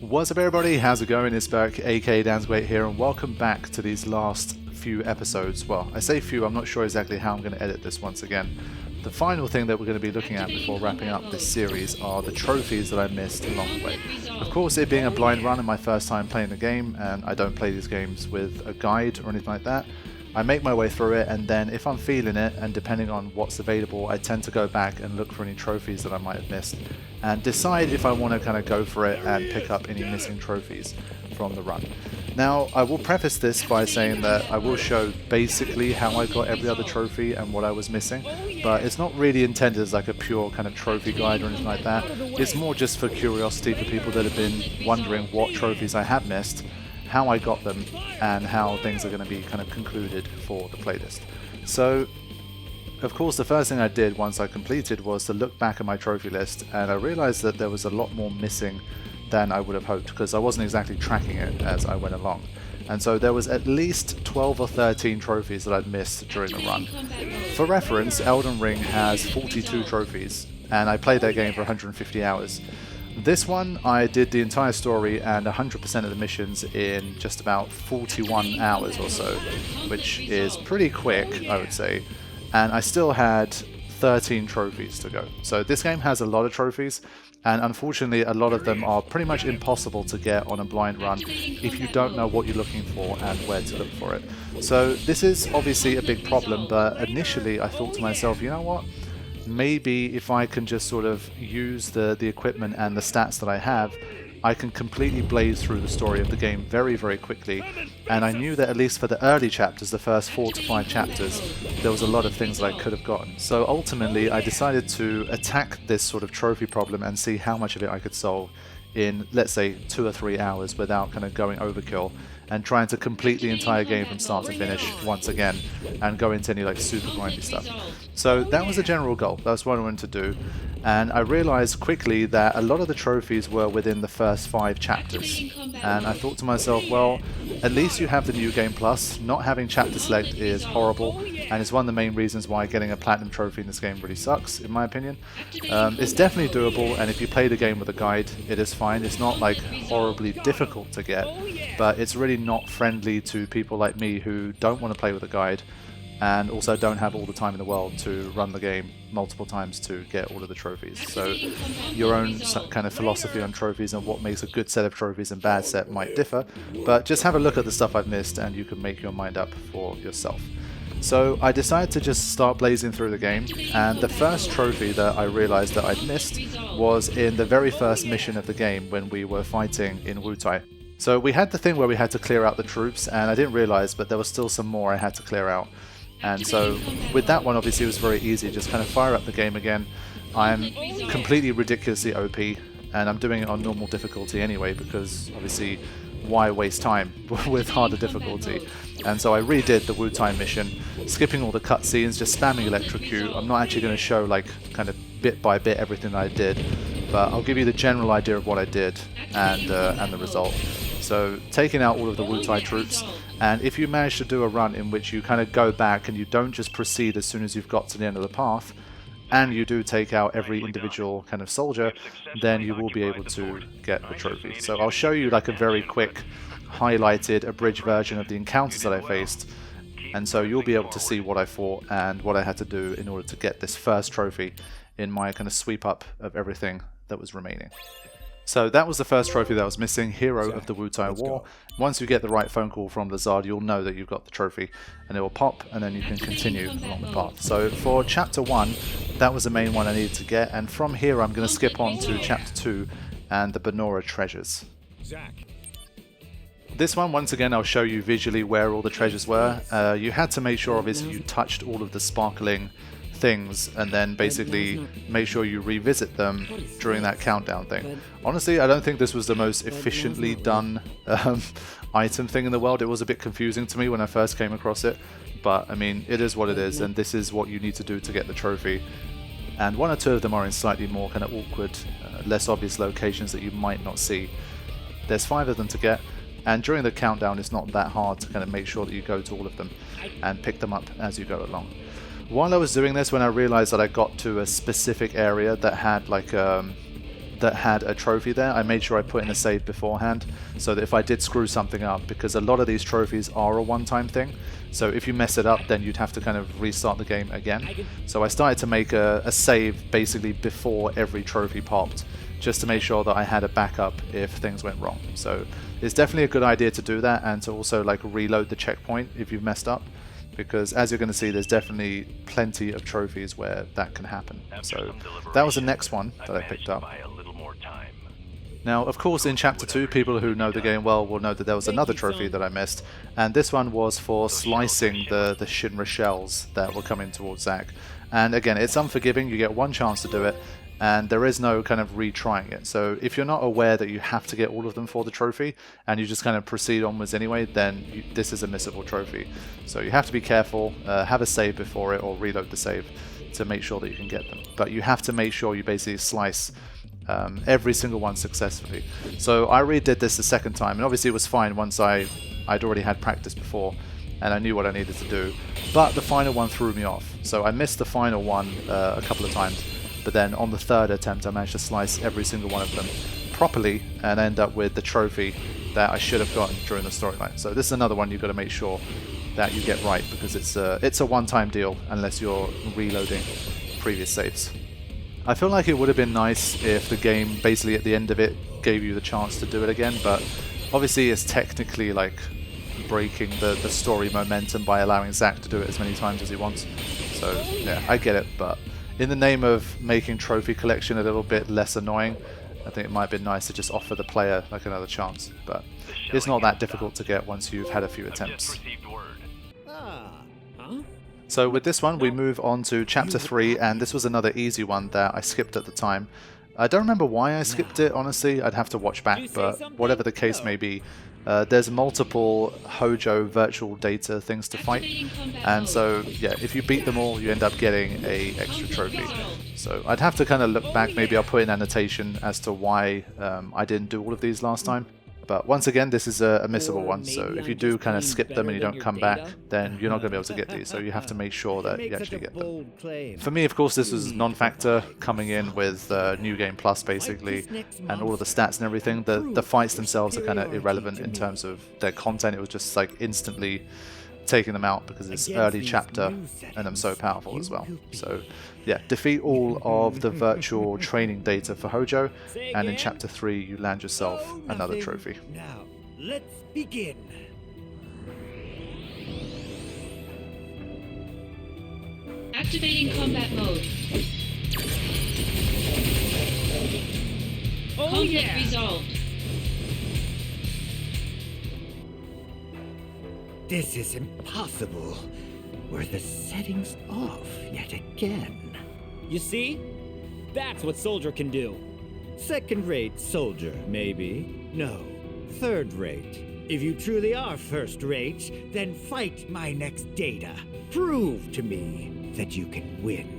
What's up everybody, how's it going? It's back, aka Dansgwait here, and welcome back to these last few episodes. Well, I say few, I'm not sure exactly how I'm going to edit this once again. The final thing that we're going to be looking at before wrapping up this series are the trophies that I missed along the way. Of course, it being a blind run and my first time playing the game, and I don't play these games with a guide or anything like that, I make my way through it, and then if I'm feeling it, and depending on what's available, I tend to go back and look for any trophies that I might have missed, and decide if I want to kind of go for it and pick up any missing trophies from the run. Now, I will preface this by saying that I will show basically how I got every other trophy and what I was missing, but it's not really intended as like a pure kind of trophy guide or anything like that. It's more just for curiosity for people that have been wondering what trophies I have missed, how I got them, and how things are going to be kind of concluded for the playlist. So, of course, the first thing I did once I completed was to look back at my trophy list, and I realized that there was a lot more missing than I would have hoped, because I wasn't exactly tracking it as I went along. And so there was at least 12 or 13 trophies that I'd missed during the run. For reference, Elden Ring has 42 trophies, and I played that game for 150 hours. This one, I did the entire story and 100% of the missions in just about 41 hours or so, which is pretty quick, I would say, and I still had 13 trophies to go. So this game has a lot of trophies, and unfortunately a lot of them are pretty much impossible to get on a blind run if you don't know what you're looking for and where to look for it. So this is obviously a big problem, but initially I thought to myself, you know what? Maybe if I can just sort of use the equipment and the stats that I have, I can completely blaze through the story of the game very, very quickly. And I knew that at least for the early chapters, the first 4 to 5 chapters, there was a lot of things that I could have gotten. So ultimately, I decided to attack this sort of trophy problem and see how much of it I could solve in, let's say, 2 or 3 hours without kind of going overkill and trying to complete the entire game from start to finish once again and go into any like super grindy stuff. So that was the general goal. That's what I wanted to do. And I realized quickly that a lot of the trophies were within the first 5 chapters. And I thought to myself, well, at least you have the New Game Plus. Not having chapter select is horrible, and it's one of the main reasons why getting a platinum trophy in this game really sucks, in my opinion. It's definitely doable, and if you play the game with a guide, it is fine. It's not like horribly difficult to get, but it's really not friendly to people like me who don't want to play with a guide and also don't have all the time in the world to run the game multiple times to get all of the trophies. So your own kind of philosophy on trophies and what makes a good set of trophies and bad set might differ, but just have a look at the stuff I've missed and you can make your mind up for yourself. So I decided to just start blazing through the game, and the first trophy that I realized that I'd missed was in the very first mission of the game when we were fighting in Wutai. So we had the thing where we had to clear out the troops, and I didn't realize, but there was still some more I had to clear out. And so with that one, obviously it was very easy, just kind of fire up the game again. I'm completely ridiculously OP, and I'm doing it on normal difficulty anyway, because obviously why waste time with harder difficulty? And so I redid the Wutai mission, skipping all the cutscenes, just spamming electrocute. I'm not actually going to show like kind of bit by bit everything I did, but I'll give you the general idea of what I did and the result. So taking out all of the Wutai troops, and if you manage to do a run in which you kind of go back and you don't just proceed as soon as you've got to the end of the path, and you do take out every individual kind of soldier, then you will be able to get the trophy. So I'll show you like a very quick, highlighted, abridged version of the encounters that I faced, and so you'll be able to see what I fought and what I had to do in order to get this first trophy in my kind of sweep up of everything that was remaining. So that was the first trophy that was missing, Hero of the Wutai War. Once you get the right phone call from Lazard, you'll know that you've got the trophy, and it will pop, and then you can continue along the path. So for Chapter 1, that was the main one I needed to get, and from here I'm going to skip on to Chapter 2 and the Benora treasures. This one, once again, I'll show you visually where all the treasures were. You had to make sure, obviously, you touched all of the sparkling things and then basically make sure you revisit them during that countdown thing. Honestly, I don't think this was the most efficiently done item thing in the world. It was a bit confusing to me when I first came across it, but I mean, it is what it is, and this is what you need to do to get the trophy. And 1 or 2 of them are in slightly more kind of awkward, less obvious locations that you might not see. There's 5 of them to get, and during the countdown it's not that hard to kind of make sure that you go to all of them and pick them up as you go along. While I was doing this, when I realized that I got to a specific area that had like that had a trophy there, I made sure I put in a save beforehand, so that if I did screw something up, because a lot of these trophies are a one-time thing, so if you mess it up, then you'd have to kind of restart the game again. So I started to make a save basically before every trophy popped, just to make sure that I had a backup if things went wrong. So it's definitely a good idea to do that, and to also like reload the checkpoint if you've messed up, because as you're going to see, there's definitely plenty of trophies where that can happen. So that was the next one that I picked up. Now, of course, in Chapter 2, people who know the game well will know that there was another trophy that I missed, and this one was for slicing the Shinra shells that were coming towards Zack. And again, it's unforgiving, you get one chance to do it, and there is no kind of retrying it. So if you're not aware that you have to get all of them for the trophy, and you just kind of proceed onwards anyway, then this is a missable trophy. So you have to be careful, have a save before it, or reload the save to make sure that you can get them. But you have to make sure you basically slice every single one successfully. So I redid this the second time, and obviously it was fine once I'd already had practice before, and I knew what I needed to do. But the final one threw me off. So I missed the final one a couple of times, but then on the third attempt I managed to slice every single one of them properly and end up with the trophy that I should have gotten during the storyline. So this is another one you've got to make sure that you get right, because it's a one-time deal unless you're reloading previous saves. I feel like it would have been nice if the game basically at the end of it gave you the chance to do it again, but obviously it's technically like breaking the story momentum by allowing Zack to do it as many times as he wants. So yeah, I get it, but in the name of making trophy collection a little bit less annoying, I think it might be nice to just offer the player like another chance, but it's not that difficult to get once you've had a few attempts. So with this one, we move on to Chapter 3, and this was another easy one that I skipped at the time. I don't remember why I skipped it, honestly. I'd have to watch back, but whatever the case may be, there's multiple Hojo virtual data things to fight, and so yeah, if you beat them all, you end up getting a extra trophy. So I'd have to kind of look back, maybe I'll put in annotation as to why I didn't do all of these last time. But once again, this is a missable one, so if you do kind of skip them and you don't come back, then you're not going to be able to get these, so you have to make sure that you actually get them. For me, of course, this was non-factor, coming in with New Game Plus, basically, and all of the stats and everything. The fights themselves are kind of irrelevant in terms of their content. It was just like instantly taking them out because it's early chapter and I'm so powerful as well. So yeah, defeat all of the virtual training data for Hojo, and in Chapter 3 you land yourself another trophy. Now, let's begin. Activating combat mode. Conflict resolved. This is impossible. Were the settings off yet again? You see? That's what Soldier can do. Second-rate soldier, maybe. No, third-rate. If you truly are first-rate, then fight my next data. Prove to me that you can win.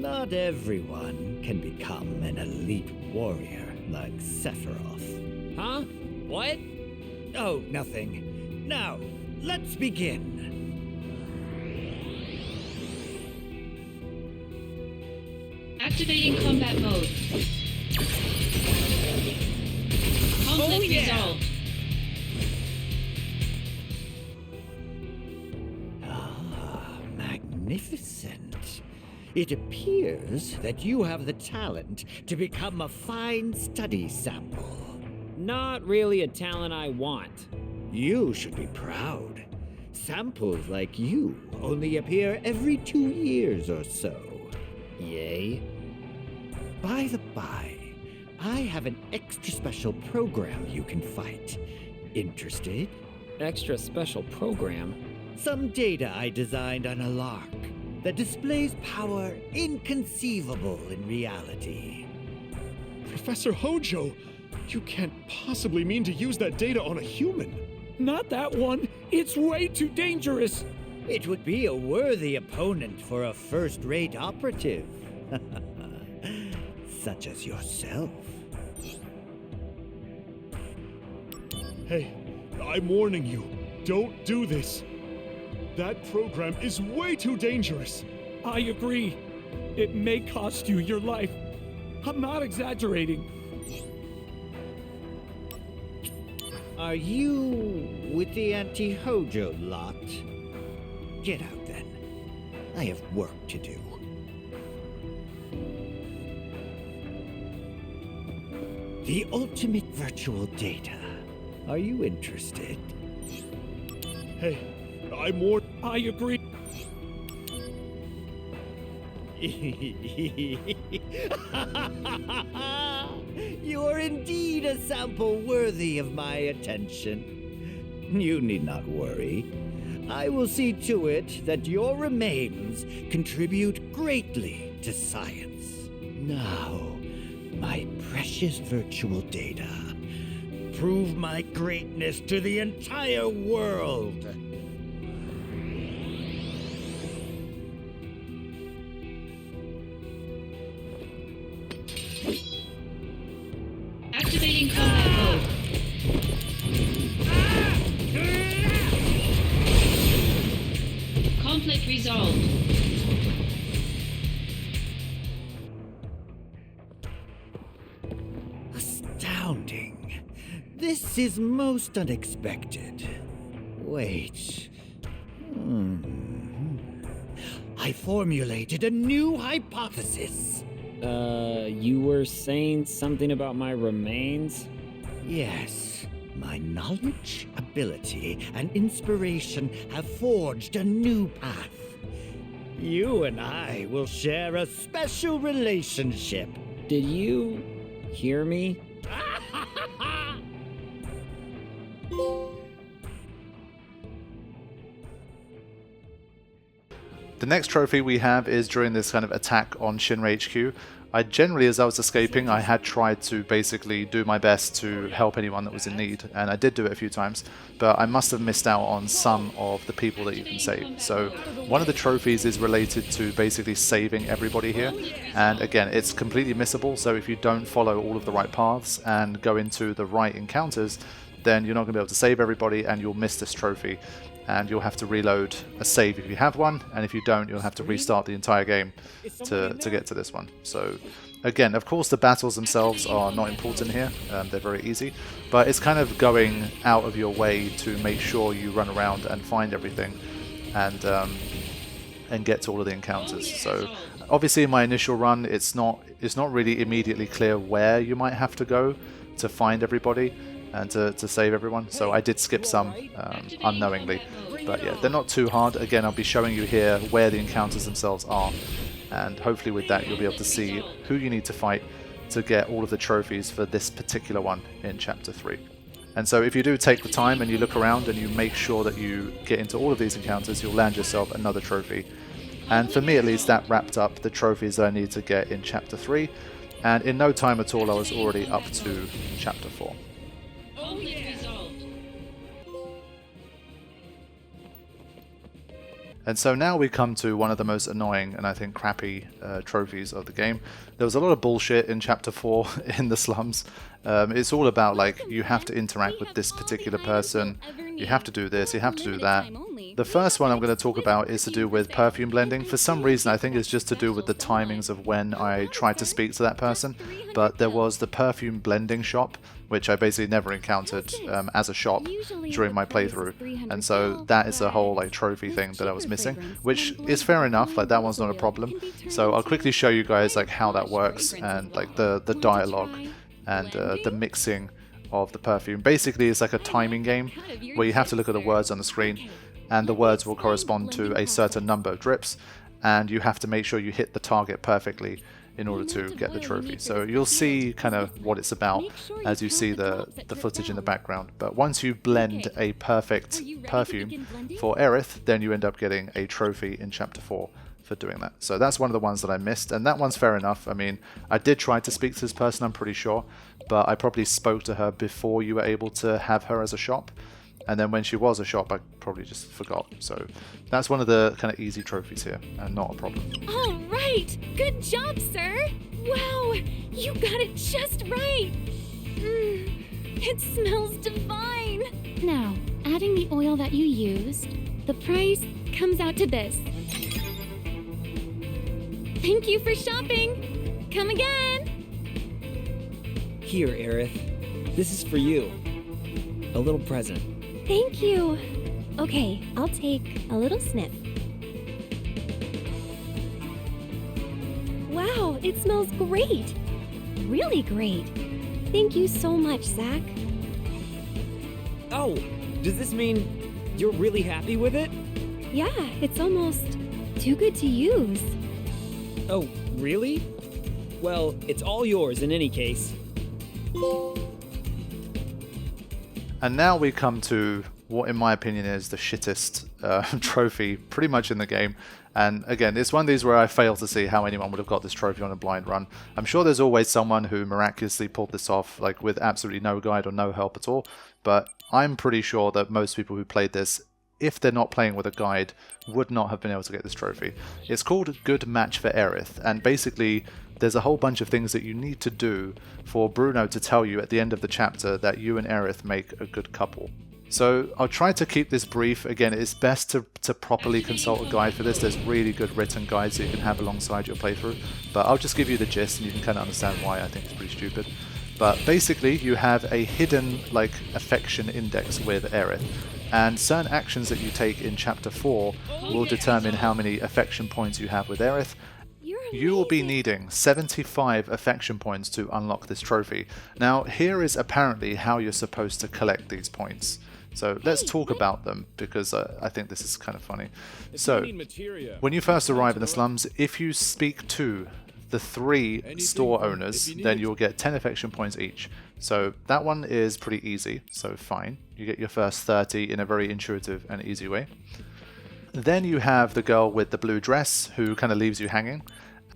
Not everyone can become an elite warrior like Sephiroth. Huh? What? Oh, nothing. Now, let's begin. Activating combat mode. Conflict resolved. Ah, magnificent. It appears that you have the talent to become a fine study sample. Not really a talent I want. You should be proud. Samples like you only appear every 2 years or so. Yay? By the by, I have an extra special program you can fight. Interested? Extra special program? Some data I designed on a lark that displays power inconceivable in reality. Professor Hojo, you can't possibly mean to use that data on a human. Not that one. It's way too dangerous. It would be a worthy opponent for a first-rate operative. Such as yourself. Hey, I'm warning you. Don't do this. That program is way too dangerous. I agree. It may cost you your life. I'm not exaggerating. Are you with the anti-Hojo lot? Get out then. I have work to do. The ultimate virtual data. Are you interested? Hey, I'm more. I agree. You are indeed a sample worthy of my attention. You need not worry. I will see to it that your remains contribute greatly to science. Now, my precious virtual data, prove my greatness to the entire world. Activating combat mode. Conflict resolved. Astounding. This is most unexpected. Wait. I formulated a new hypothesis. You were saying something about my remains? Yes, my knowledge, ability, and inspiration have forged a new path. You and I will share a special relationship. Did you hear me? The next trophy we have is during this kind of attack on Shinra HQ. I generally, as I was escaping, I had tried to basically do my best to help anyone that was in need, and I did do it a few times, but I must have missed out on some of the people that you can save. So one of the trophies is related to basically saving everybody here, and again, it's completely missable, so if you don't follow all of the right paths and go into the right encounters, then you're not going to be able to save everybody and you'll miss this trophy. And you'll have to reload a save if you have one, and if you don't, you'll have to restart the entire game to get to this one. So again, of course the battles themselves are not important here, they're very easy, but it's kind of going out of your way to make sure you run around and find everything and get to all of the encounters. So obviously in my initial run, it's not really immediately clear where you might have to go to find everybody and to save everyone, so I did skip some unknowingly, but yeah, they're not too hard. Again, I'll be showing you here where the encounters themselves are, and hopefully with that you'll be able to see who you need to fight to get all of the trophies for this particular one in Chapter 3. And so if you do take the time and you look around and you make sure that you get into all of these encounters, you'll land yourself another trophy. And for me at least, that wrapped up the trophies that I need to get in Chapter 3, and in no time at all I was already up to Chapter 4. Conflict resolved. And so now we come to one of the most annoying and I think crappy trophies of the game. There was a lot of bullshit in Chapter 4 in the slums. It's all about like, you have to interact with this particular person, you have to do this, you have to do that. The first one I'm going to talk about is to do with perfume blending. For some reason I think it's just to do with the timings of when I tried to speak to that person, but there was the perfume blending shop, which I basically never encountered as a shop during my playthrough, and so that is a whole like trophy thing that I was missing, which is fair enough, like that one's not a problem. So I'll quickly show you guys like how that works and like the dialogue and the mixing of the perfume. Basically it's like a timing game where you have to look at the words on the screen, and the words will correspond to a certain number of drips, and you have to make sure you hit the target perfectly in order to get the trophy. So you'll see kind of what it's about as you see the footage in the background. But once you blend a perfect perfume for Aerith, then you end up getting a trophy in Chapter 4 for doing that. So that's one of the ones that I missed, and that one's fair enough. I mean, I did try to speak to this person, I'm pretty sure, but I probably spoke to her before you were able to have her as a shop. And then when she was a shop, I probably just forgot. So that's one of the kind of easy trophies here, and not a problem. All right! Good job, sir! Wow! You got it just right! It smells divine! Now, adding the oil that you used, the price comes out to this. Thank you for shopping. Come again. Here, Aerith. This is for you. A little present. Thank you. Okay, I'll take a little sniff. Wow, it smells great. Really great. Thank you so much, Zach. Oh, does this mean you're really happy with it? Yeah, it's almost too good to use. Oh, really? Well, it's all yours in any case. And now we come to what, in my opinion, is the shittest trophy pretty much in the game. And again, it's one of these where I fail to see how anyone would have got this trophy on a blind run. I'm sure there's always someone who miraculously pulled this off, like with absolutely no guide or no help at all. But I'm pretty sure that most people who played this, if they're not playing with a guide, would not have been able to get this trophy. It's called Good Match for Aerith, and basically there's a whole bunch of things that you need to do for Bruno to tell you at the end of the chapter that you and Aerith make a good couple. So I'll try to keep this brief. Again, it's best to properly consult a guide for this. There's really good written guides that you can have alongside your playthrough, but I'll just give you the gist and you can kind of understand why I think it's pretty stupid. But basically you have a hidden like affection index with Aerith, and certain actions that you take in chapter 4 will determine how many affection points you have with Aerith. You will be needing 75 affection points to unlock this trophy. Now here is apparently how you're supposed to collect these points. So let's talk about them, because I think this is kind of funny. So when you first arrive in the slums, if you speak to the 3 store owners, then you'll get 10 affection points each. So that one is pretty easy, so fine. You get your first 30 in a very intuitive and easy way. Then you have the girl with the blue dress who kind of leaves you hanging.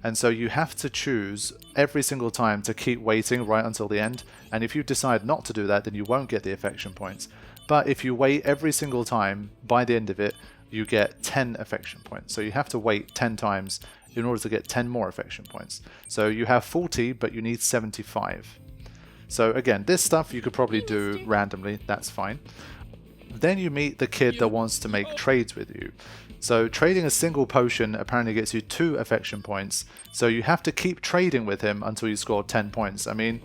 And so you have to choose every single time to keep waiting right until the end. And if you decide not to do that, then you won't get the affection points. But if you wait every single time, by the end of it, you get 10 affection points. So you have to wait 10 times in order to get 10 more affection points. So you have 40, but you need 75. So again, this stuff you could probably do randomly, that's fine. Then you meet the kid that wants to make trades with you. So trading a single potion apparently gets you 2 affection points. So you have to keep trading with him until you score 10 points. I mean,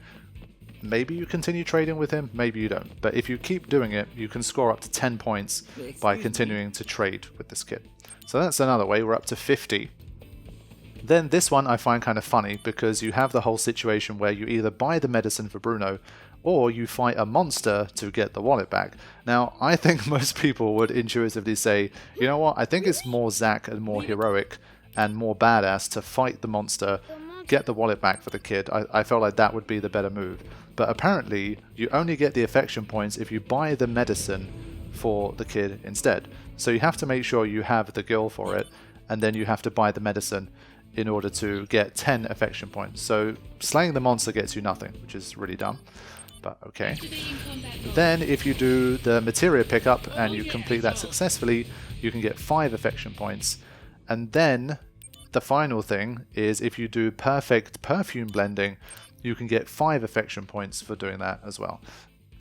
maybe you continue trading with him, maybe you don't. But if you keep doing it, you can score up to 10 points by continuing to trade with this kid. So that's another way, we're up to 50. Then this one I find kind of funny, because you have the whole situation where you either buy the medicine for Bruno, or you fight a monster to get the wallet back. Now, I think most people would intuitively say, you know what, I think it's more Zack and more heroic and more badass to fight the monster, get the wallet back for the kid. I felt like that would be the better move. But apparently, you only get the affection points if you buy the medicine for the kid instead. So you have to make sure you have the girl for it, and then you have to buy the medicine in order to get 10 affection points. So slaying the monster gets you nothing, which is really dumb. But okay. Then if you do the materia pickup and you complete that successfully, you can get 5 affection points. And then the final thing is if you do perfect perfume blending, you can get 5 affection points for doing that as well.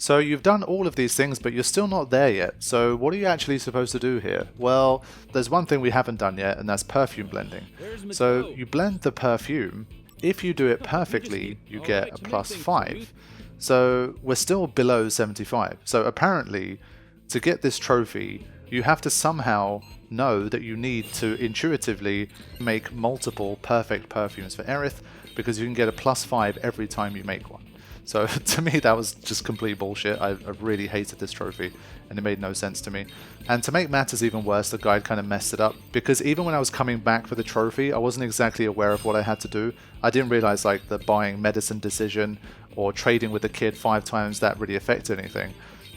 So you've done all of these things, but you're still not there yet. So what are you actually supposed to do here? Well, there's one thing we haven't done yet, and that's perfume blending. So you blend the perfume. If you do it perfectly, you get a +5. So we're still below 75. So apparently, to get this trophy, you have to somehow know that you need to intuitively make multiple perfect perfumes for Aerith, because you can get a +5 every time you make one. So to me, that was just complete bullshit. I really hated this trophy, and it made no sense to me. And to make matters even worse, the guide kind of messed it up, because even when I was coming back for the trophy, I wasn't exactly aware of what I had to do. I didn't realize like the buying medicine decision or trading with the kid 5 times that really affected anything.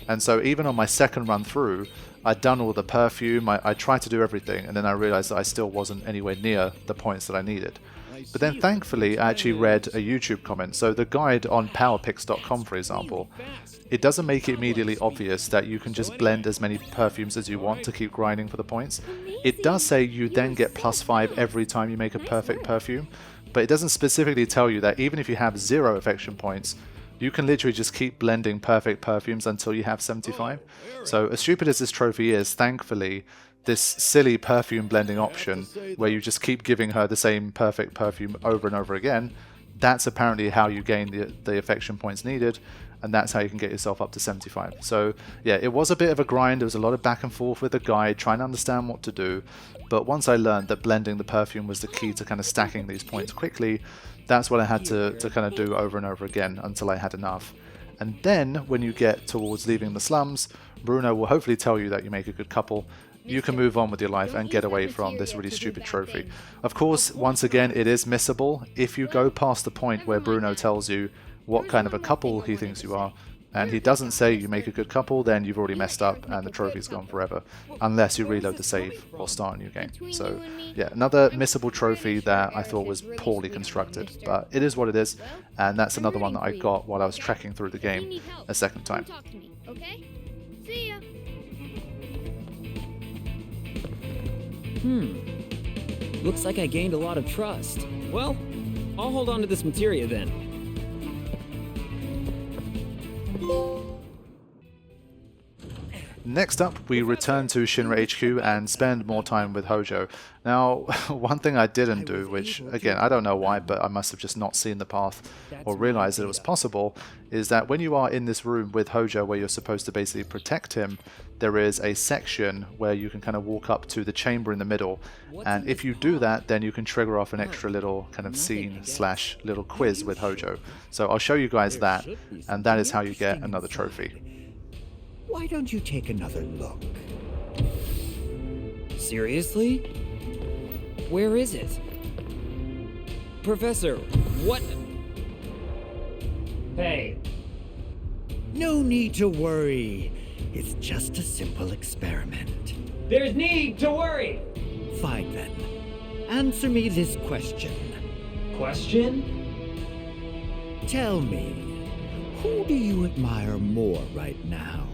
And so even on my second run through, I'd done all the perfume, I tried to do everything, and then I realized that I still wasn't anywhere near the points that I needed. But then thankfully I actually read a YouTube comment. So the guide on powerpicks.com, for example, it doesn't make it immediately obvious that you can just blend as many perfumes as you want to keep grinding for the points. It does say you then get +5 every time you make a perfect perfume, but it doesn't specifically tell you that even if you have 0 affection points, you can literally just keep blending perfect perfumes until you have 75. So as stupid as this trophy is, thankfully, this silly perfume blending option where you just keep giving her the same perfect perfume over and over again, that's apparently how you gain the affection points needed, and that's how you can get yourself up to 75. So yeah, it was a bit of a grind. There was a lot of back and forth with the guide, trying to understand what to do. But once I learned that blending the perfume was the key to kind of stacking these points quickly, that's what I had to kind of do over and over again until I had enough. And then when you get towards leaving the slums, Bruno will hopefully tell you that you make a good couple. You can move on with your life and get away from this really stupid trophy. Of course, once again, it is missable. If you go past the point where Bruno tells you what kind of a couple he thinks you are, and he doesn't say you make a good couple, then you've already messed up and the trophy's gone forever, unless you reload the save or start a new game. So yeah, another missable trophy that I thought was poorly constructed, but it is what it is, and that's another one that I got while I was trekking through the game a second time. Okay? See ya. Looks like I gained a lot of trust. Well, I'll hold on to this materia then. Next up, we return to Shinra HQ and spend more time with Hojo. Now, one thing I didn't do, which, again, I don't know why, but I must have just not seen the path or realized that it was possible, is that when you are in this room with Hojo where you're supposed to basically protect him, there is a section where you can kind of walk up to the chamber in the middle, and if you do that, then you can trigger off an extra little kind of scene / little quiz with Hojo. So I'll show you guys that, and that is how you get another trophy. Why don't you take another look? Seriously? Where is it? Professor, what? Hey. No need to worry. It's just a simple experiment. There's need to worry! Fine then. Answer me this question. Question? Tell me, who do you admire more right now?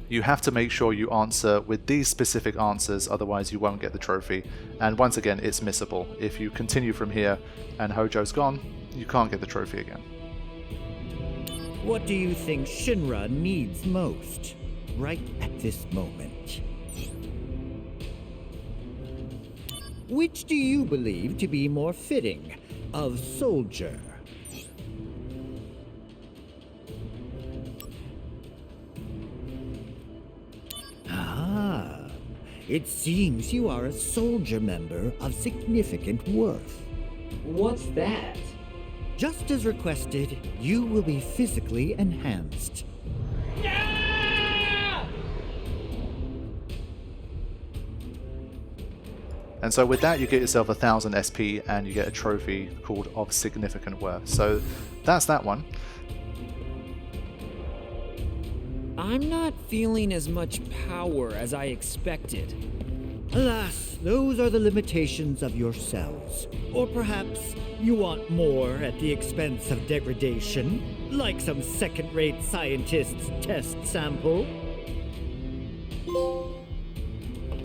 You have to make sure you answer with these specific answers, otherwise you won't get the trophy. And once again, it's missable. If you continue from here and Hojo's gone, you can't get the trophy again. What do you think Shinra needs most, right at this moment? Which do you believe to be more fitting of soldier? Ah, it seems you are a soldier member of significant worth. What's that? Just as requested, you will be physically enhanced. And so with that, you get yourself 1000 SP and you get a trophy called of significant worth. So that's that one. I'm not feeling as much power as I expected. Alas, those are the limitations of your cells. Or perhaps you want more at the expense of degradation, like some second-rate scientist's test sample.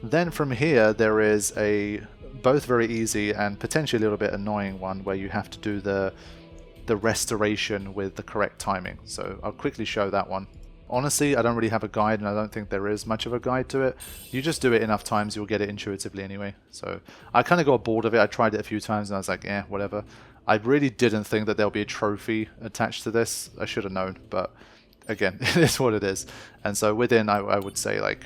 Then from here, there is a both very easy and potentially a little bit annoying one where you have to do the restoration with the correct timing. So I'll quickly show that one. Honestly, I don't really have a guide, and I don't think there is much of a guide to it. You just do it enough times, you'll get it intuitively anyway. So I kind of got bored of it. I tried it a few times, and I was like, whatever. I really didn't think that there'll be a trophy attached to this. I should have known, but again, it is what it is. And so within, I would say, like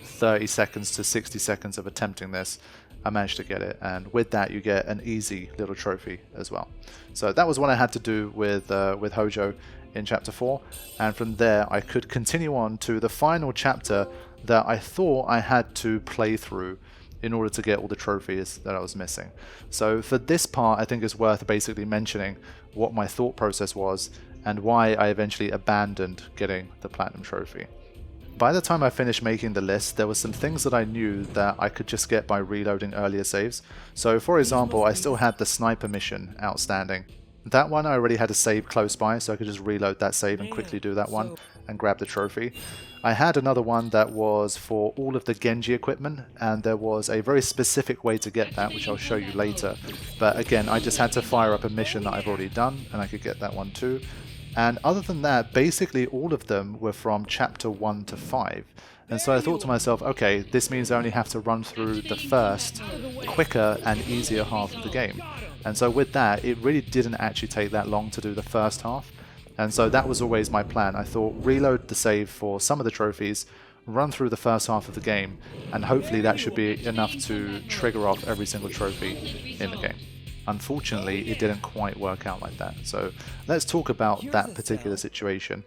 30 seconds to 60 seconds of attempting this, I managed to get it. And with that, you get an easy little trophy as well. So that was what I had to do with Hojo in chapter 4, and from there I could continue on to the final chapter that I thought I had to play through in order to get all the trophies that I was missing. So for this part, I think it's worth basically mentioning what my thought process was and why I eventually abandoned getting the platinum trophy. By the time I finished making the list, there were some things that I knew that I could just get by reloading earlier saves. So for example, I still had the sniper mission outstanding. That one I already had a save close by, so I could just reload that save and quickly do that one and grab the trophy. I had another one that was for all of the Genji equipment, and there was a very specific way to get that, which I'll show you later. But again, I just had to fire up a mission that I've already done, and I could get that one too. And other than that, basically all of them were from chapter 1 to 5. And so I thought to myself, okay, this means I only have to run through the first, quicker and easier half of the game. And so with that, it really didn't actually take that long to do the first half. And so that was always my plan. I thought reload the save for some of the trophies, run through the first half of the game, and hopefully that should be enough to trigger off every single trophy in the game. Unfortunately, it didn't quite work out like that. So let's talk about that particular situation.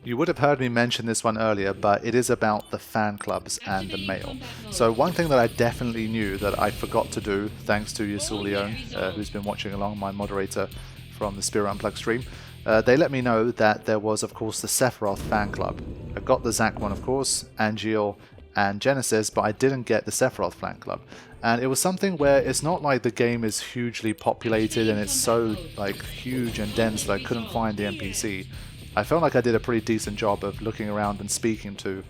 You would have heard me mention this one earlier, but it is about the fan clubs and the mail. So one thing that I definitely knew that I forgot to do, thanks to Yusul Leon, who's been watching along, my moderator from the Spear Unplugged stream, they let me know that there was, of course, the Sephiroth fan club. I got the Zack one, of course, Angeal and Genesis, but I didn't get the Sephiroth fan club. And it was something where it's not like the game is hugely populated and it's so like huge and dense that I couldn't find the NPC. I felt like I did a pretty decent job of looking around and speaking to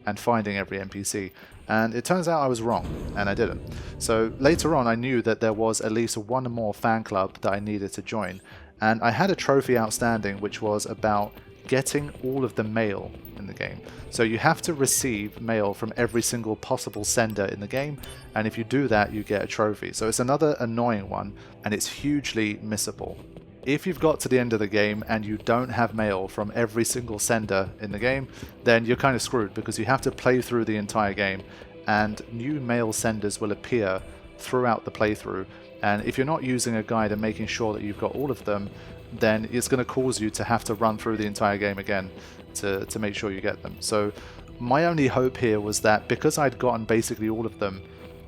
and finding every NPC. And it turns out I was wrong, and I didn't. So later on I knew that there was at least one more fan club that I needed to join. And I had a trophy outstanding which was about getting all of the mail in the game. So you have to receive mail from every single possible sender in the game, and if you do that you get a trophy. So it's another annoying one, and it's hugely missable. If you've got to the end of the game and you don't have mail from every single sender in the game, then you're kind of screwed, because you have to play through the entire game and new mail senders will appear throughout the playthrough, and if you're not using a guide and making sure that you've got all of them, then it's going to cause you to have to run through the entire game again to make sure you get them. So my only hope here was that because I'd gotten basically all of them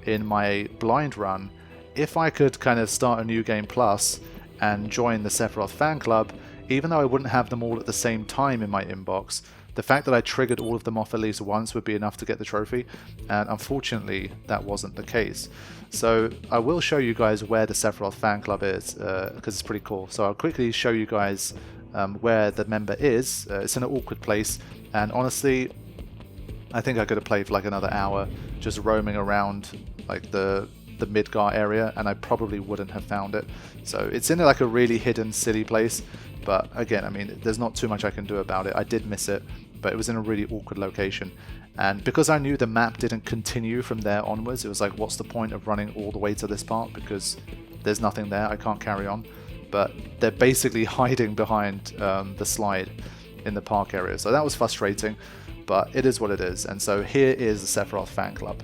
in my blind run, if I could kind of start a new game plus and join the Sephiroth fan club, even though I wouldn't have them all at the same time in my inbox, the fact that I triggered all of them off at least once would be enough to get the trophy, and unfortunately that wasn't the case. So I will show you guys where the Sephiroth fan club is, because it's pretty cool. So I'll quickly show you guys where the member is. It's in an awkward place, and honestly I think I could have played for like another hour just roaming around like the Midgar area, and I probably wouldn't have found it. So it's in like a really hidden city place, but again, I mean, there's not too much I can do about it. I did miss it, but it was in a really awkward location, and because I knew the map didn't continue from there onwards, it was like, what's the point of running all the way to this part, because there's nothing there, I can't carry on. But they're basically hiding behind the slide in the park area, so that was frustrating, but it is what it is. And so here is the Sephiroth fan club.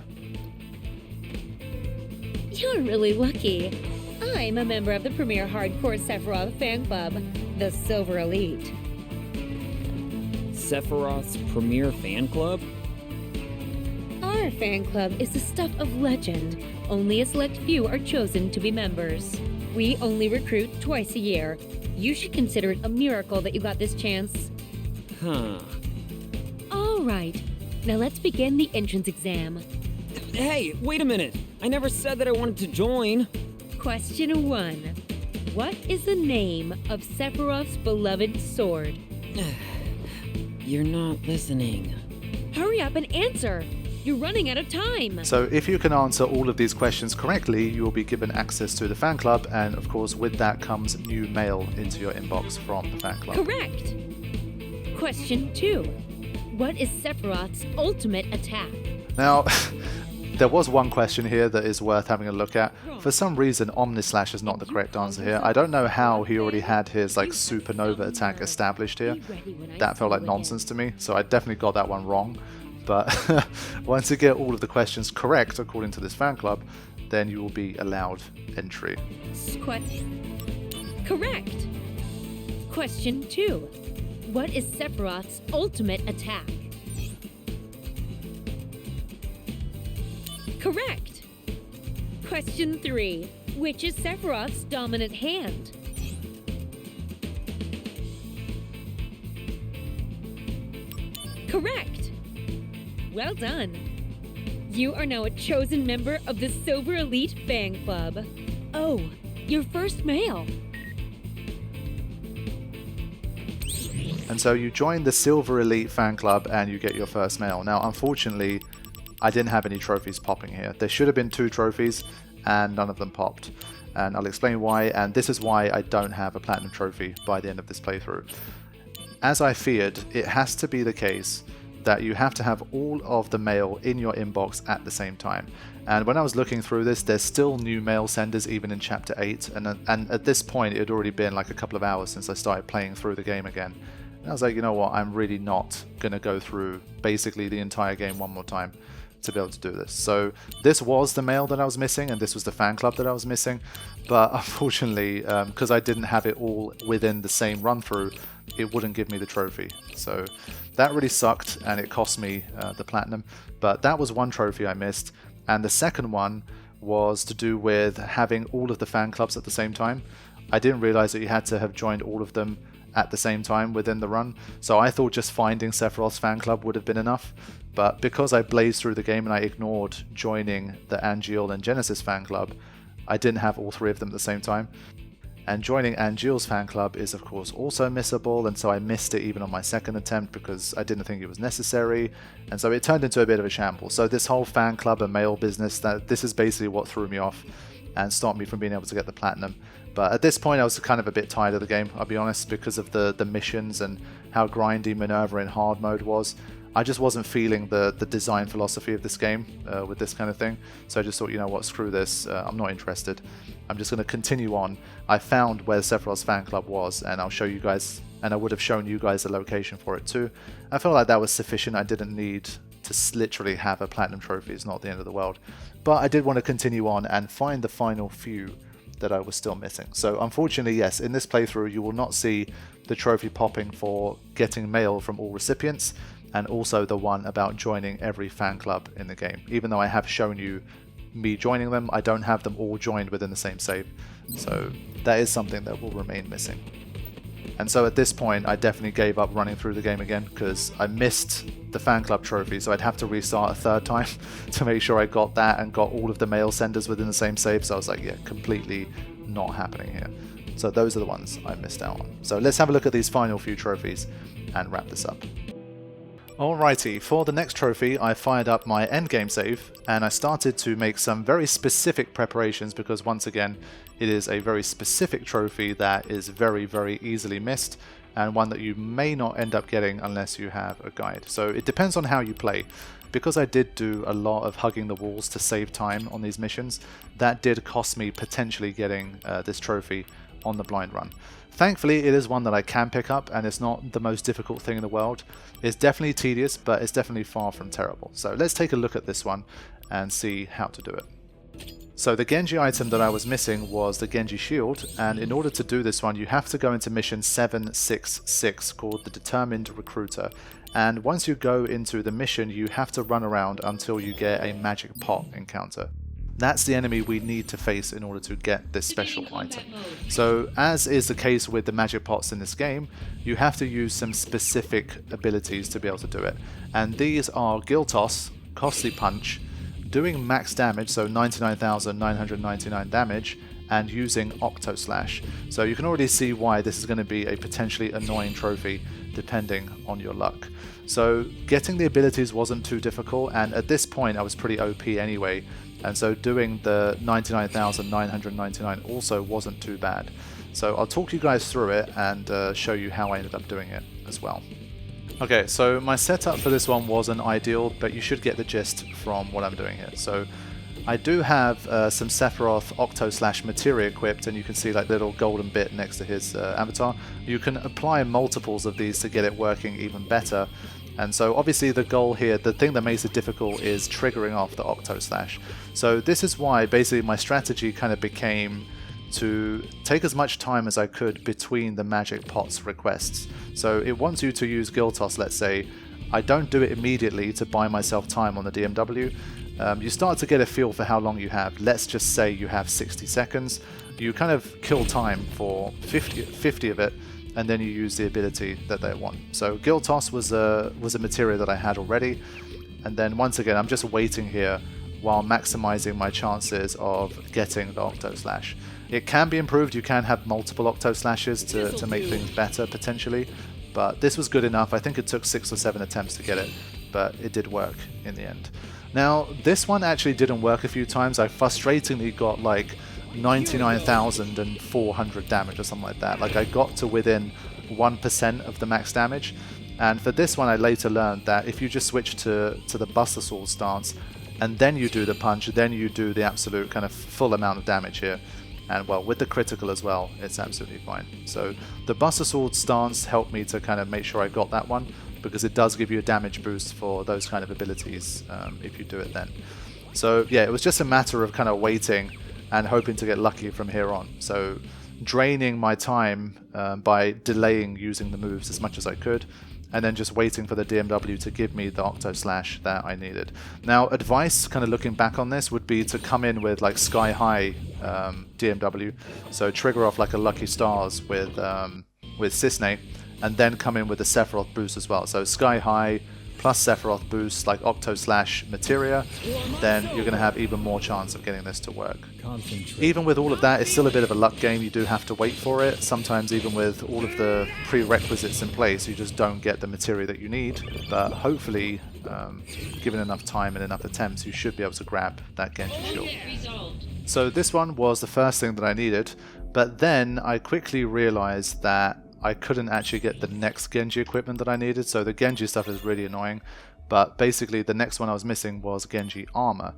You're really lucky. I'm a member of the premier hardcore Sephiroth fan club, the Silver Elite. Sephiroth's premier fan club? Our fan club is the stuff of legend. Only a select few are chosen to be members. We only recruit twice a year. You should consider it a miracle that you got this chance. Huh. All right. Now let's begin the entrance exam. Hey, wait a minute. I never said that I wanted to join. Question 1. What is the name of Sephiroth's beloved sword? You're not listening. Hurry up and answer. You're running out of time. So if you can answer all of these questions correctly, you will be given access to the fan club, and of course with that comes new mail into your inbox from the fan club. Correct. Question 2. What is Sephiroth's ultimate attack? Now, there was one question here that is worth having a look at. For some reason, Omnislash is not the correct answer here. I don't know how he already had his like supernova attack established here. That felt like nonsense to me, so I definitely got that one wrong. But once you get all of the questions correct according to this fan club, then you will be allowed entry. Correct. Question 2. What is Sephiroth's ultimate attack? Correct. Question 3. Which is Sephiroth's dominant hand? Correct. Well done. You are now a chosen member of the Silver Elite Fan Club. Oh, your first mail. And so you join the Silver Elite fan club and you get your first mail. Now, unfortunately, I didn't have any trophies popping here. There should have been 2 trophies and none of them popped. And I'll explain why, and this is why I don't have a platinum trophy by the end of this playthrough. As I feared, it has to be the case that you have to have all of the mail in your inbox at the same time. And when I was looking through this, there's still new mail senders even in Chapter 8, and at this point it had already been like a couple of hours since I started playing through the game again. And I was like, you know what, I'm really not going to go through basically the entire game one more time to be able to do this. So this was the mail that I was missing, and this was the fan club that I was missing, but unfortunately, because I didn't have it all within the same run through, it wouldn't give me the trophy. So that really sucked, and it cost me the platinum. But that was one trophy I missed, and the second one was to do with having all of the fan clubs at the same time. I didn't realize that you had to have joined all of them at the same time within the run, so I thought just finding Sephiroth's fan club would have been enough. But because I blazed through the game and I ignored joining the Angeal and Genesis fan club, I didn't have all three of them at the same time. And joining Angeal's fan club is of course also missable, and so I missed it even on my second attempt because I didn't think it was necessary, and so it turned into a bit of a shambles. So this whole fan club and mail business, this is basically what threw me off and stopped me from being able to get the platinum. But at this point I was kind of a bit tired of the game, I'll be honest, because of the missions and how grindy Minerva in hard mode was. I just wasn't feeling the design philosophy of this game with this kind of thing. So I just thought, you know what, screw this, I'm not interested. I'm just going to continue on. I found where Sephiroth's fan club was, and I'll show you guys, and I would have shown you guys the location for it too. I felt like that was sufficient. I didn't need to literally have a platinum trophy, it's not the end of the world. But I did want to continue on and find the final few that I was still missing. So unfortunately, yes, in this playthrough you will not see the trophy popping for getting mail from all recipients, and also the one about joining every fan club in the game. Even though I have shown you me joining them, I don't have them all joined within the same save. So that is something that will remain missing. And so at this point I definitely gave up running through the game again, because I missed the fan club trophy, so I'd have to restart a third time to make sure I got that and got all of the mail senders within the same save. So I was like, yeah, completely not happening here. So those are the ones I missed out on. So let's have a look at these final few trophies and wrap this up. Alrighty, for the next trophy I fired up my endgame save and I started to make some very specific preparations, because once again it is a very specific trophy that is very easily missed, and one that you may not end up getting unless you have a guide. So it depends on how you play. Because I did do a lot of hugging the walls to save time on these missions, that did cost me potentially getting this trophy on the blind run. Thankfully, it is one that I can pick up, and it's not the most difficult thing in the world. It's definitely tedious, but it's definitely far from terrible. So let's take a look at this one and see how to do it. So the Genji item that I was missing was the Genji shield, and in order to do this one you have to go into mission 766 called the Determined Recruiter. And once you go into the mission you have to run around until you get a magic pot encounter. That's the enemy we need to face in order to get this special item. So as is the case with the magic pots in this game, you have to use some specific abilities to be able to do it. And these are Gill Toss, Costly Punch, doing max damage, so 99,999 damage, and using Octo Slash. So you can already see why this is going to be a potentially annoying trophy depending on your luck. So getting the abilities wasn't too difficult, and at this point I was pretty OP anyway, and so doing the 99,999 also wasn't too bad. So I'll talk you guys through it and show you how I ended up doing it as well. Okay, so my setup for this one wasn't ideal, but you should get the gist from what I'm doing here. So I do have some Sephiroth Octo Slash materia equipped, and you can see like the little golden bit next to his avatar. You can apply multiples of these to get it working even better. And so obviously the goal here, the thing that makes it difficult, is triggering off the Octo Slash. So this is why basically my strategy kind of became to take as much time as I could between the magic pots requests. So it wants you to use Gill Toss, let's say. I don't do it immediately to buy myself time on the DMW. You start to get a feel for how long you have. Let's just say you have 60 seconds. You kind of kill time for 50 of it, and then you use the ability that they want. So Gill Toss was a materia that I had already, and then once again I'm just waiting here while maximizing my chances of getting the Octo Slash. It can be improved, you can have multiple Octo Slashes to make things better potentially, but this was good enough. I think it took 6 or 7 attempts to get it, but it did work in the end. Now this one actually didn't work a few times. I frustratingly got like 99,400 damage or something like that. Like I got to within 1% of the max damage, And for this one I later learned that if you just switch to the Buster Sword stance and then you do the punch, then you do the absolute kind of full amount of damage here. And well, with the critical as well, it's absolutely fine. So the Buster Sword stance helped me to kind of make sure I got that one, because it does give you a damage boost for those kind of abilities if you do it then. So yeah, it was just a matter of kind of waiting and hoping to get lucky from here on. So draining my time by delaying using the moves as much as I could, and then just waiting for the DMW to give me the Octo Slash that I needed. Now, advice, kind of looking back on this, would be to come in with like Sky High DMW, so trigger off like a Lucky Stars with Cisne, and then come in with the Sephiroth boost as well. So Sky High plus Sephiroth boost like Octo Slash Materia, then you're going to have even more chance of getting this to work. Even with all of that, it's still a bit of a luck game. You do have to wait for it. Sometimes even with all of the prerequisites in place, you just don't get the materia that you need. But hopefully, given enough time and enough attempts, you should be able to grab that Genji shield. Resolved. So this one was the first thing that I needed, but then I quickly realized that I couldn't actually get the next Genji equipment that I needed. So the Genji stuff is really annoying, but basically the next one I was missing was Genji armor.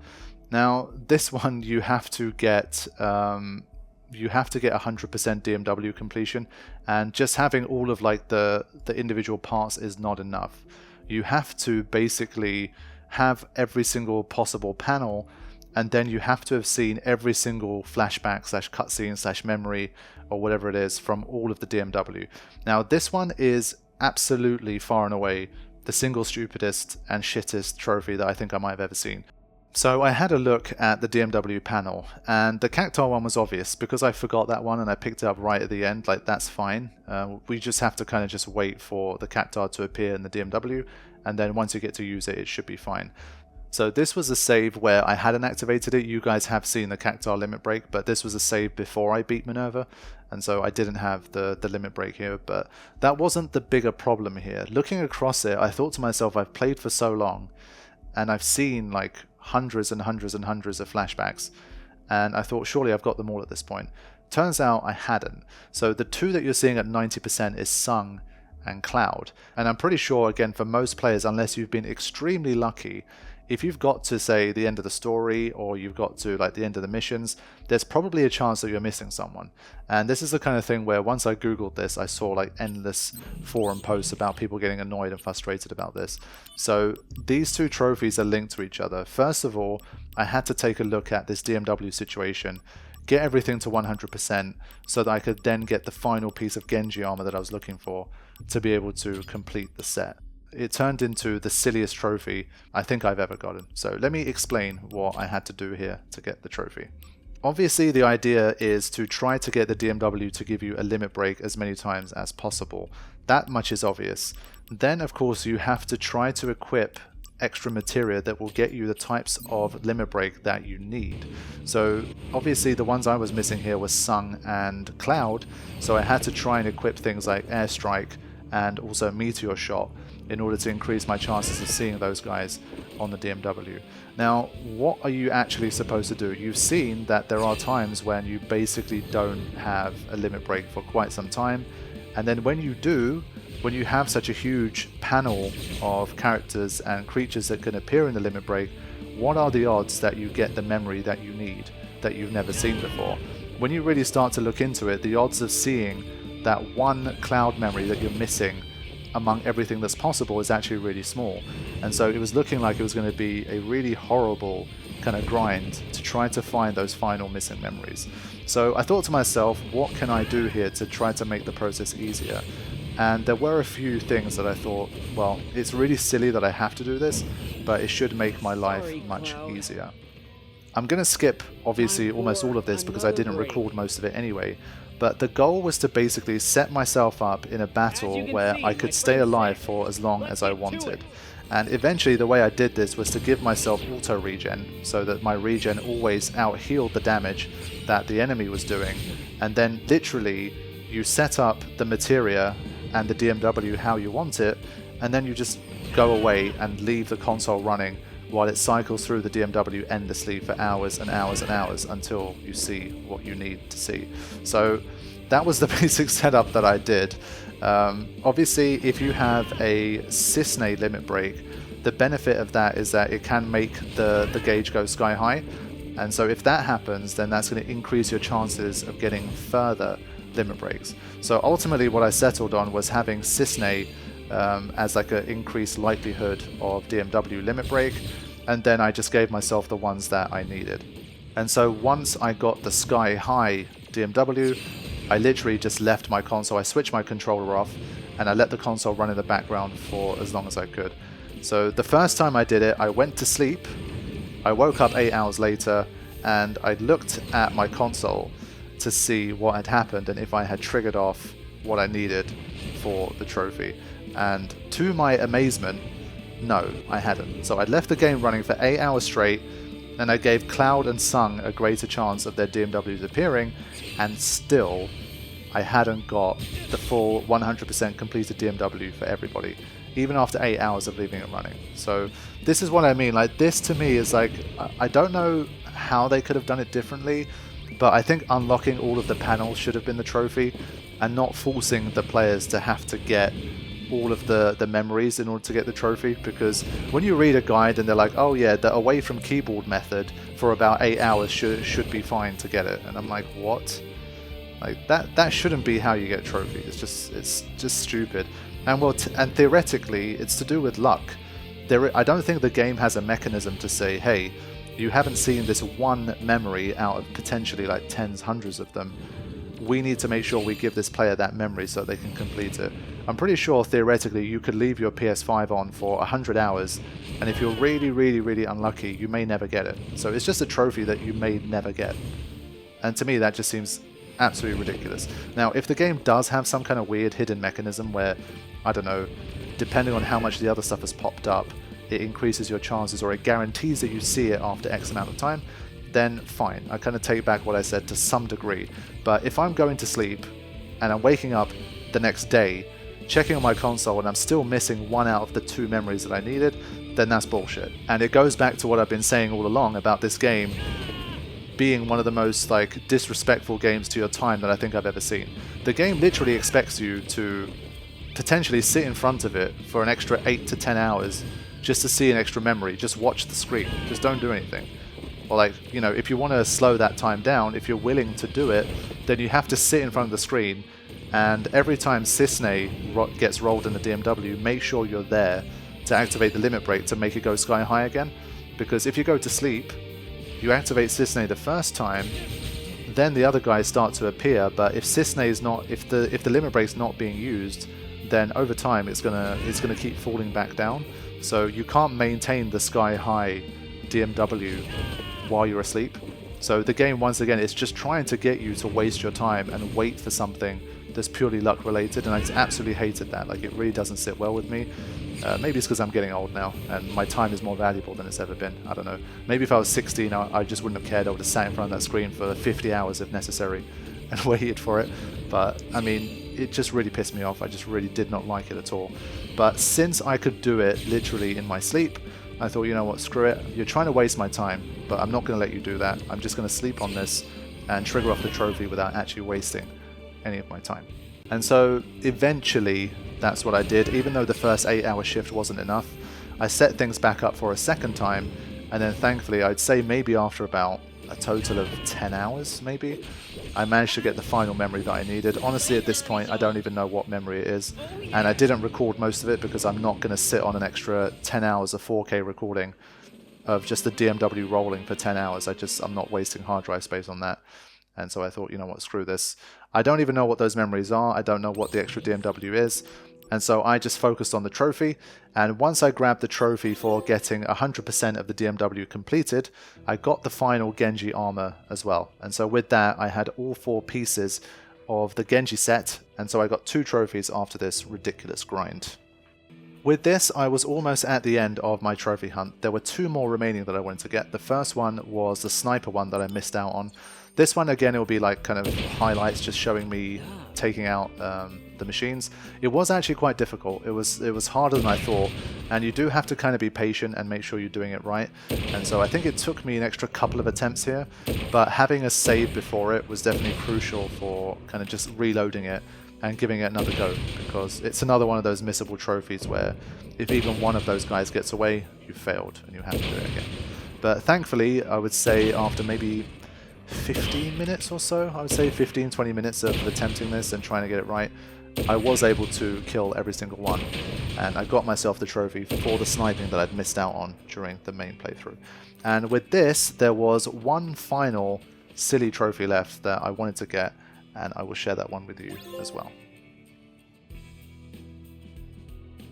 Now this one you have to get 100% DMW completion, and just having all of like the individual parts is not enough. You have to basically have every single possible panel, and then you have to have seen every single flashback / cutscene / memory or whatever it is from all of the DMW. Now this one is absolutely far and away the single stupidest and shittest trophy that I think I might have ever seen. So I had a look at the DMW panel, and the Cactuar one was obvious because I forgot that one and I picked it up right at the end. Like, that's fine. We just have to kind of just wait for the Cactuar to appear in the DMW, and then once you get to use it, it should be fine. So this was a save where I hadn't activated it. You guys have seen the Cactuar limit break, but this was a save before I beat Minerva, and so I didn't have the limit break here, but that wasn't the bigger problem here. Looking across it, I thought to myself, I've played for so long, and I've seen like hundreds and hundreds and hundreds of flashbacks, and I thought surely I've got them all at this point. Turns out I hadn't. So the two that you're seeing at 90% is Sung and Cloud, and I'm pretty sure, again, for most players, unless you've been extremely lucky, if you've got to, say, the end of the story, or you've got to like the end of the missions, there's probably a chance that you're missing someone. And this is the kind of thing where once I googled this, I saw like endless forum posts about people getting annoyed and frustrated about this. So these two trophies are linked to each other. First of all, I had to take a look at this DMW situation, get everything to 100% so that I could then get the final piece of Genji armor that I was looking for to be able to complete the set. It turned into the silliest trophy I think I've ever gotten. So let me explain what I had to do here to get the trophy. Obviously the idea is to try to get the DMW to give you a limit break as many times as possible. That much is obvious. Then of course you have to try to equip extra materia that will get you the types of limit break that you need. So obviously the ones I was missing here were Sung and Cloud, so I had to try and equip things like Airstrike and also Meteor Shot in order to increase my chances of seeing those guys on the DMW. Now, what are you actually supposed to do? You've seen that there are times when you basically don't have a limit break for quite some time, and then when you do, when you have such a huge panel of characters and creatures that can appear in the limit break, what are the odds that you get the memory that you need, that you've never seen before? When you really start to look into it, the odds of seeing that one Cloud memory that you're missing among everything that's possible is actually really small. And so it was looking like it was going to be a really horrible kind of grind to try to find those final missing memories. So I thought to myself, what can I do here to try to make the process easier? And there were a few things that I thought, well, it's really silly that I have to do this, but it should make my life much easier. I'm going to skip, obviously, almost all of this because I didn't record most of it anyway, but the goal was to basically set myself up in a battle where I could stay alive for as long as I wanted. And eventually the way I did this was to give myself auto regen, so that my regen always out-healed the damage that the enemy was doing. And then literally you set up the materia and the DMW how you want it, and then you just go away and leave the console running while it cycles through the DMW endlessly for hours and hours and hours until you see what you need to see. So that was the basic setup that I did. Obviously, if you have a Cisne limit break, the benefit of that is that it can make the gauge go sky high. And so if that happens, then that's going to increase your chances of getting further limit breaks. So ultimately what I settled on was having Cisne as like an increased likelihood of DMW limit break, and then I just gave myself the ones that I needed. And so once I got the sky high DMW, I literally just left my console, I switched my controller off, and I let the console run in the background for as long as I could. So the first time I did it, I went to sleep, I woke up 8 hours later, and I looked at my console to see what had happened and if I had triggered off what I needed for the trophy. And to my amazement, no, I hadn't. So I left the game running for 8 hours straight, and I gave Cloud and Sung a greater chance of their DMWs appearing, and still I hadn't got the full 100% completed DMW for everybody, even after 8 hours of leaving it running. So this is what I mean, like this to me is like, I don't know how they could have done it differently, but I think unlocking all of the panels should have been the trophy, and not forcing the players to have to get all of the memories in order to get the trophy, because when you read a guide and they're like, oh yeah, the away from keyboard method for about 8 hours should be fine to get it, and I'm like, what? Like that shouldn't be how you get trophy. It's just stupid. And well, and theoretically it's to do with luck. I don't think the game has a mechanism to say, hey, you haven't seen this one memory out of potentially like tens, hundreds of them. We need to make sure we give this player that memory so they can complete it. I'm pretty sure theoretically you could leave your PS5 on for 100 hours, and if you're really, really, really unlucky, you may never get it. So it's just a trophy that you may never get. And to me that just seems absolutely ridiculous. Now, if the game does have some kind of weird hidden mechanism where, I don't know, depending on how much the other stuff has popped up, it increases your chances, or it guarantees that you see it after X amount of time, then fine. I kind of take back what I said to some degree. But if I'm going to sleep and I'm waking up the next day, checking on my console, and I'm still missing one out of the 2 memories that I needed, then that's bullshit. And it goes back to what I've been saying all along about this game being one of the most like disrespectful games to your time that I think I've ever seen. The game literally expects you to potentially sit in front of it for an extra 8 to 10 hours just to see an extra memory. Just watch the screen. Just don't do anything. Or like, you know, if you want to slow that time down, if you're willing to do it, then you have to sit in front of the screen, and every time Cisne gets rolled in the DMW, make sure you're there to activate the limit break to make it go sky high again. Because if you go to sleep, you activate Cisne the first time, then the other guys start to appear, but if Cisne is not, if the limit break's not being used, then over time it's gonna keep falling back down. So you can't maintain the sky high DMW while you're asleep. So the game, once again, it's just trying to get you to waste your time and wait for something that's purely luck related, and I absolutely hated that. Like, it really doesn't sit well with me. Maybe it's because I'm getting old now and my time is more valuable than it's ever been. I don't know. Maybe if I was 16, I just wouldn't have cared. I would have sat in front of that screen for 50 hours if necessary and waited for it. But I mean, it just really pissed me off. I just really did not like it at all. But since I could do it literally in my sleep, I thought, you know what, screw it. You're trying to waste my time, but I'm not going to let you do that. I'm just going to sleep on this and trigger off the trophy without actually wasting any of my time. And so eventually that's what I did. Even though the first 8-hour shift wasn't enough, I set things back up for a second time, and then thankfully, I'd say maybe after about a total of 10 hours maybe, I managed to get the final memory that I needed. Honestly, at this point, I don't even know what memory it is, and I didn't record most of it because I'm not going to sit on an extra 10 hours of 4K recording of just the DMW rolling for 10 hours. I'm not wasting hard drive space on that. And so I thought, you know what, screw this. I don't even know what those memories are. I don't know what the extra DMW is. And so I just focused on the trophy, and once I grabbed the trophy for getting 100% of the DMW completed, I got the final Genji armor as well. And so with that, I had all 4 pieces of the Genji set, and so I got 2 trophies after this ridiculous grind. With this, I was almost at the end of my trophy hunt. There were 2 more remaining that I wanted to get. The first one was the sniper one that I missed out on. This one, again, it will be like kind of highlights, just showing me taking out the machines. It was actually quite difficult. It was harder than I thought, and you do have to kind of be patient and make sure you're doing it right. And so I think it took me an extra couple of attempts here, but having a save before it was definitely crucial for kind of just reloading it and giving it another go, because it's another one of those missable trophies where if even one of those guys gets away, you failed and you have to do it again. But thankfully, I would say after maybe 15 minutes or so, I would say 15-20 minutes of attempting this and trying to get it right, I was able to kill every single one, and I got myself the trophy for the sniping that I'd missed out on during the main playthrough. And with this, there was one final silly trophy left that I wanted to get, and I will share that one with you as well.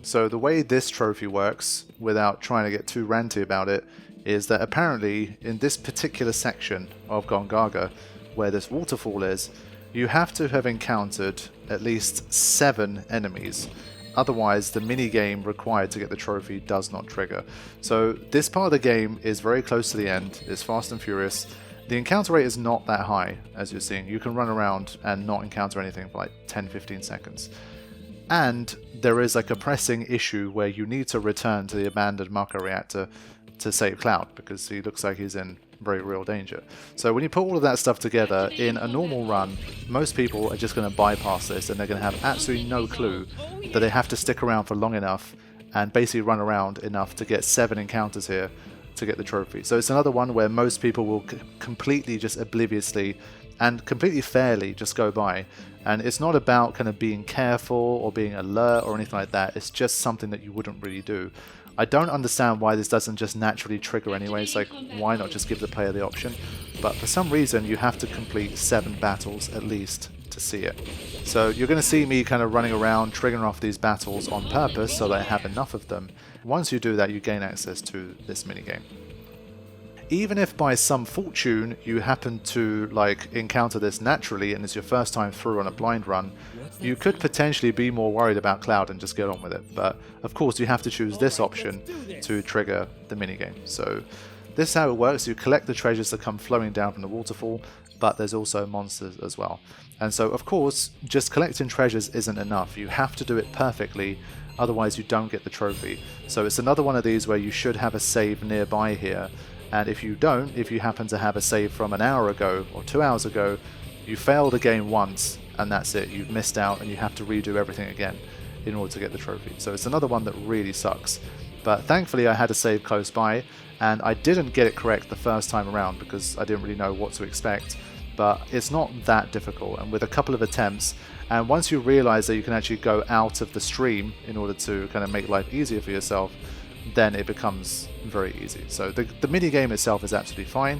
So the way this trophy works, without trying to get too ranty about it, is that apparently in this particular section of Gongaga, where this waterfall is, you have to have encountered at least 7 enemies. Otherwise, the minigame required to get the trophy does not trigger. So this part of the game is very close to the end, it's fast and furious. The encounter rate is not that high, as you're seeing. You can run around and not encounter anything for like 10-15 seconds. And there is like a pressing issue where you need to return to the abandoned Mako reactor to save Cloud, because he looks like he's in very real danger. So when you put all of that stuff together, in a normal run, most people are just going to bypass this, and they're going to have absolutely no clue that they have to stick around for long enough and basically run around enough to get 7 encounters here to get the trophy. So it's another one where most people will completely just obliviously and completely fairly just go by. And it's not about kind of being careful or being alert or anything like that. It's just something that you wouldn't really do. I don't understand why this doesn't just naturally trigger anyway. It's like, why not just give the player the option? But for some reason, you have to complete 7 battles at least to see it. So you're going to see me kind of running around, triggering off these battles on purpose so that I have enough of them. Once you do that, you gain access to this minigame. Even if by some fortune you happen to like encounter this naturally and it's your first time through on a blind run, you could potentially be more worried about Cloud and just get on with it. But of course you have to choose this option to trigger the minigame. So this is how it works. You collect the treasures that come flowing down from the waterfall, but there's also monsters as well. And so of course just collecting treasures isn't enough. You have to do it perfectly, otherwise you don't get the trophy. So it's another one of these where you should have a save nearby here. And if you don't, if you happen to have a save from an hour ago or 2 hours ago, you fail the game once and that's it. You've missed out and you have to redo everything again in order to get the trophy. So it's another one that really sucks. But thankfully I had a save close by, and I didn't get it correct the first time around because I didn't really know what to expect. But it's not that difficult, and with a couple of attempts, and once you realize that you can actually go out of the stream in order to kind of make life easier for yourself, then it becomes very easy. So the mini-game itself is absolutely fine,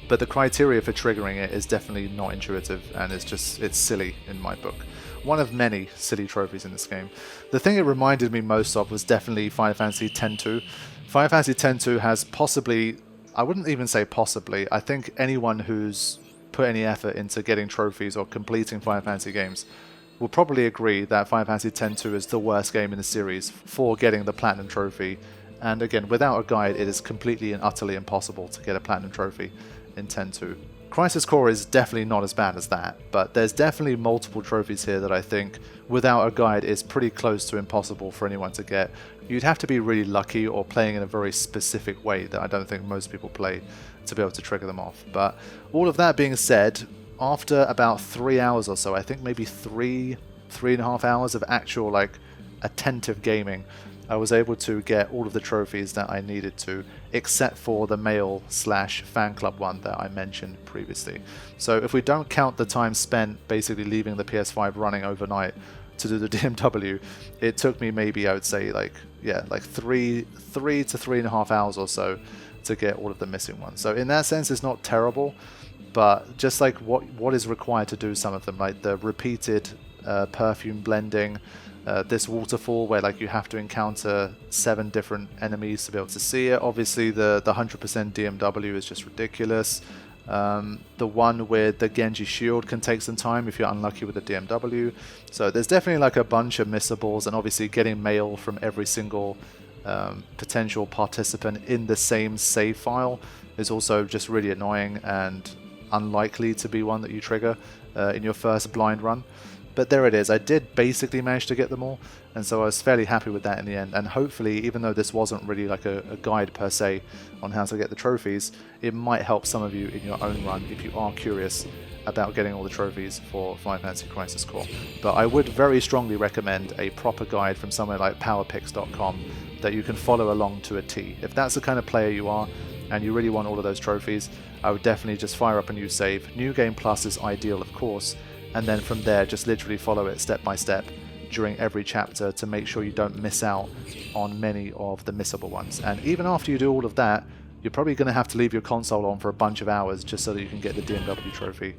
but the criteria for triggering it is definitely not intuitive, and it's silly in my book. One of many silly trophies in this game. The thing it reminded me most of was definitely Final Fantasy X-2. Final Fantasy X-2 has possibly, I wouldn't even say possibly, I think anyone who's put any effort into getting trophies or completing Final Fantasy games will probably agree that Final Fantasy X-2 is the worst game in the series for getting the Platinum Trophy. And again, without a guide, it is completely and utterly impossible to get a Platinum Trophy in X-2. Crisis Core is definitely not as bad as that, but there's definitely multiple trophies here that I think, without a guide, is pretty close to impossible for anyone to get. You'd have to be really lucky or playing in a very specific way that I don't think most people play to be able to trigger them off. But all of that being said, after about 3 hours or so, I think maybe 3.5 hours of actual like attentive gaming, I was able to get all of the trophies that I needed to, except for the male/fan club one that I mentioned previously. So if we don't count the time spent basically leaving the PS5 running overnight to do the DMW, it took me maybe, I would say, like 3 to 3.5 hours or so to get all of the missing ones. So in that sense, it's not terrible, but just like what is required to do some of them, like the repeated perfume blending, this waterfall where like you have to encounter 7 different enemies to be able to see it. Obviously the 100% DMW is just ridiculous. The one with the Genji shield can take some time if you're unlucky with the DMW. So there's definitely like a bunch of missables, and obviously getting mail from every single potential participant in the same save file is also just really annoying and unlikely to be one that you trigger in your first blind run. But there it is. I did basically manage to get them all, and so I was fairly happy with that in the end. And hopefully, even though this wasn't really like a guide per se on how to get the trophies, it might help some of you in your own run if you are curious about getting all the trophies for Final Fantasy Crisis Core. But I would very strongly recommend a proper guide from somewhere like powerpicks.com that you can follow along to a T. If that's the kind of player you are and you really want all of those trophies, I would definitely just fire up a new save. New Game Plus is ideal, of course, and then from there just literally follow it step by step during every chapter to make sure you don't miss out on many of the missable ones. And even after you do all of that, you're probably going to have to leave your console on for a bunch of hours just so that you can get the DMW trophy.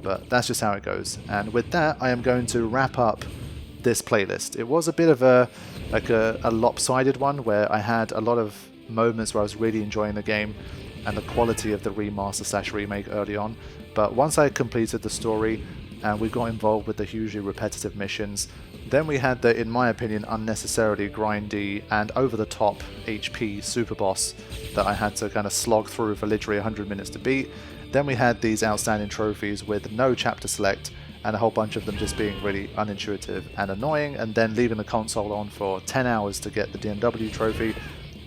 But that's just how it goes. And with that, I am going to wrap up this playlist. It was a bit of a lopsided one where I had a lot of moments where I was really enjoying the game and the quality of the remaster / remake early on. But once I completed the story and we got involved with the hugely repetitive missions, then we had the, in my opinion, unnecessarily grindy and over-the-top HP super boss that I had to kind of slog through for literally 100 minutes to beat. Then we had these outstanding trophies with no chapter select and a whole bunch of them just being really unintuitive and annoying, and then leaving the console on for 10 hours to get the DMW trophy.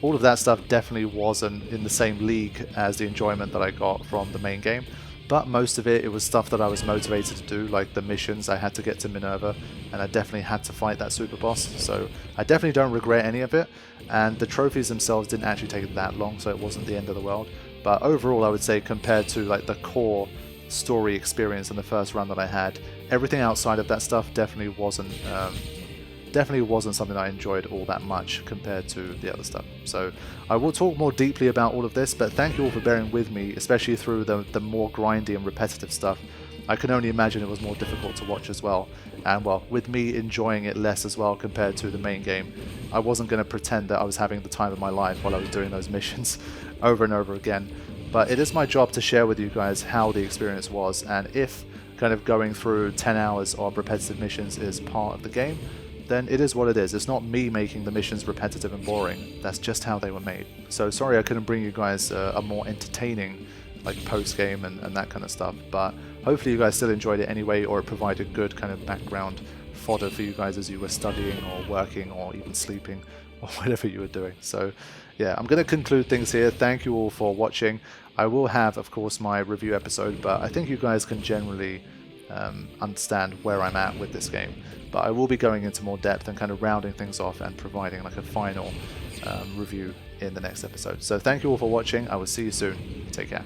All of that stuff definitely wasn't in the same league as the enjoyment that I got from the main game. But most of it was stuff that I was motivated to do, like the missions. I had to get to Minerva, and I definitely had to fight that super boss, so I definitely don't regret any of it. And the trophies themselves didn't actually take that long, so it wasn't the end of the world. But overall, I would say compared to like the core story experience in the first run that I had, everything outside of that stuff definitely wasn't something I enjoyed all that much compared to the other stuff. So I will talk more deeply about all of this, but thank you all for bearing with me, especially through the more grindy and repetitive stuff. I can only imagine it was more difficult to watch as well. And well, with me enjoying it less as well compared to the main game, I wasn't going to pretend that I was having the time of my life while I was doing those missions over and over again. But it is my job to share with you guys how the experience was, and if kind of going through 10 hours of repetitive missions is part of the game, then it is what it is. It's not me making the missions repetitive and boring. That's just how they were made. So sorry I couldn't bring you guys a more entertaining like post-game and that kind of stuff, but hopefully you guys still enjoyed it anyway, or it provided good kind of background fodder for you guys as you were studying or working or even sleeping or whatever you were doing. So yeah, I'm going to conclude things here. Thank you all for watching. I will have, of course, my review episode, but I think you guys can generally understand where I'm at with this game. But I will be going into more depth and kind of rounding things off and providing like a final review in the next episode. So thank you all for watching. I will see you soon. Take care.